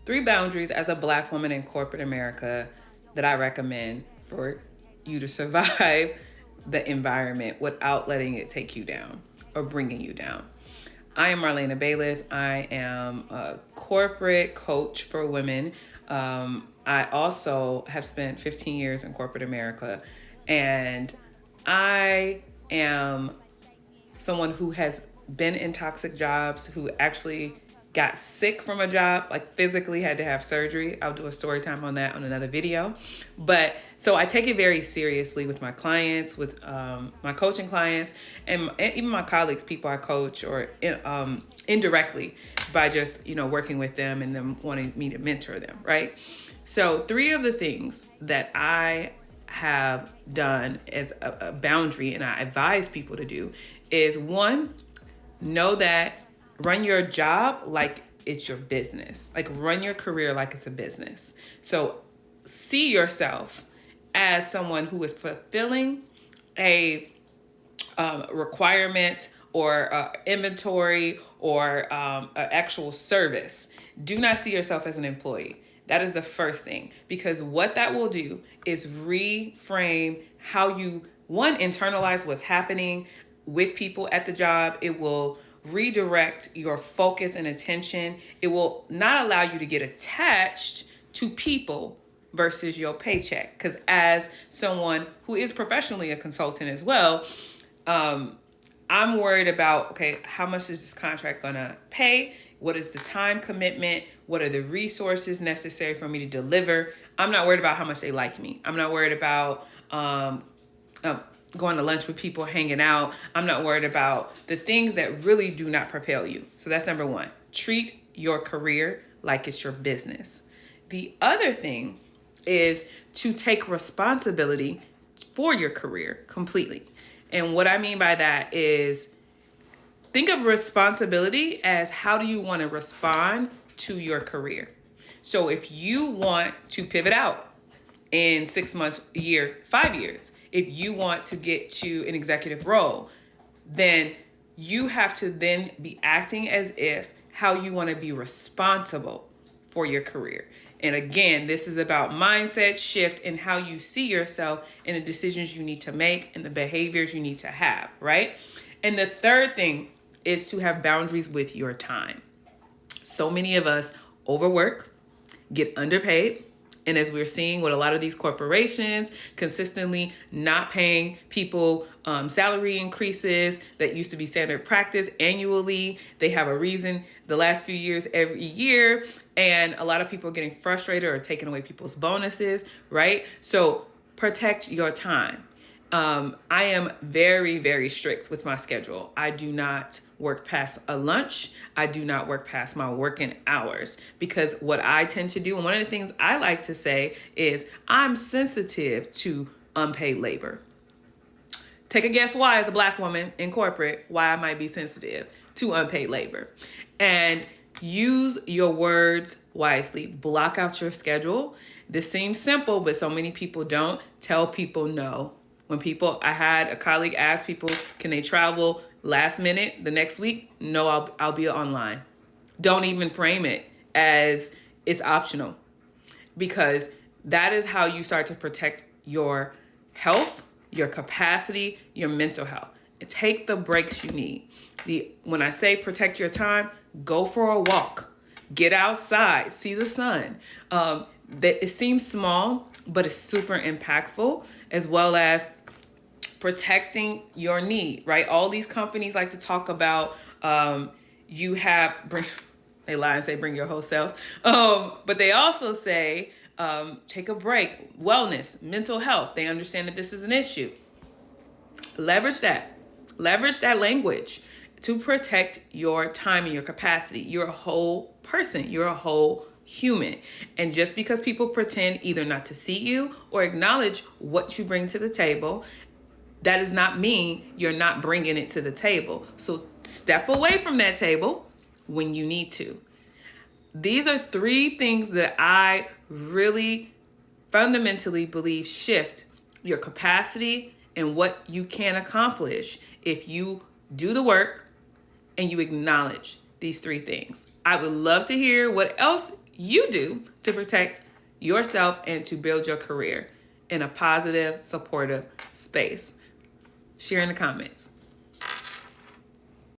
Three boundaries as a Black woman in corporate America that I recommend for you to survive the environment without letting it take you down or bringing you down. I am Marlena Bayless. I am a corporate coach for women. I also have spent 15 years in corporate America, and I am someone who has been in toxic jobs, who actually got sick from a job, like physically had to have surgery. I'll do a story time on that on another video. But so I take it very seriously with my clients, with my coaching clients, and even my colleagues, people I coach, or indirectly by just working with them and them wanting me to mentor them, right? So three of the things that I have done as a boundary and I advise people to do is one, know that run your job like it's your business. Like run your career like it's a business. So see yourself as someone who is fulfilling a requirement or inventory or an actual service. Do not see yourself as an employee. That is the first thing, because what that will do is reframe how you, one, internalize what's happening with people at the job. It will redirect your focus and attention. It will not allow you to get attached to people versus your paycheck. Because as someone who is professionally a consultant as well, I'm worried about, okay, how much is this contract gonna pay? What is the time commitment? What are the resources necessary for me to deliver? I'm not worried about how much they like me. I'm not worried about going to lunch with people, hanging out. I'm not worried about the things that really do not propel you. So that's number one. Treat your career like it's your business. The other thing is to take responsibility for your career completely. And what I mean by that is think of responsibility as how do you want to respond to your career. So if you want to pivot out in 6 months, a year, 5 years, if you want to get to an executive role, then you have to then be acting as if how you want to be responsible for your career. And again, this is about mindset shift in how you see yourself and the decisions you need to make and the behaviors you need to have, right? And the third thing is to have boundaries with your time. So many of us overwork, get underpaid, and as we're seeing with a lot of these corporations, consistently not paying people salary increases that used to be standard practice annually. They have a reason the last few years, every year. And a lot of people are getting frustrated or taking away people's bonuses, right? So protect your time. I am very, very strict with my schedule. I do not work past a lunch. I do not work past my working hours, because what I tend to do, and one of the things I like to say is I'm sensitive to unpaid labor. Take a guess why, as a Black woman in corporate, why I might be sensitive to unpaid labor. And use your words wisely. Block out your schedule. This seems simple, but so many people don't. Tell people no. I had a colleague ask people, can they travel last minute the next week? No, I'll be online. Don't even frame it as it's optional, because that is how you start to protect your health, your capacity, your mental health. Take the breaks you need. When I say protect your time, go for a walk, get outside, see the sun. It seems small, but it's super impactful, as well as protecting your need, right? All these companies like to talk about they lie and say bring your whole self. But they also say take a break, wellness, mental health. They understand that this is an issue. Leverage that language to protect your time and your capacity. You're a whole person. You're a whole human. And just because people pretend either not to see you or acknowledge what you bring to the table, that does not mean you're not bringing it to the table. So step away from that table when you need to. These are three things that I really fundamentally believe shift your capacity and what you can accomplish if you do the work and you acknowledge these three things. I would love to hear what else you do to protect yourself and to build your career in a positive, supportive space? Share in the comments.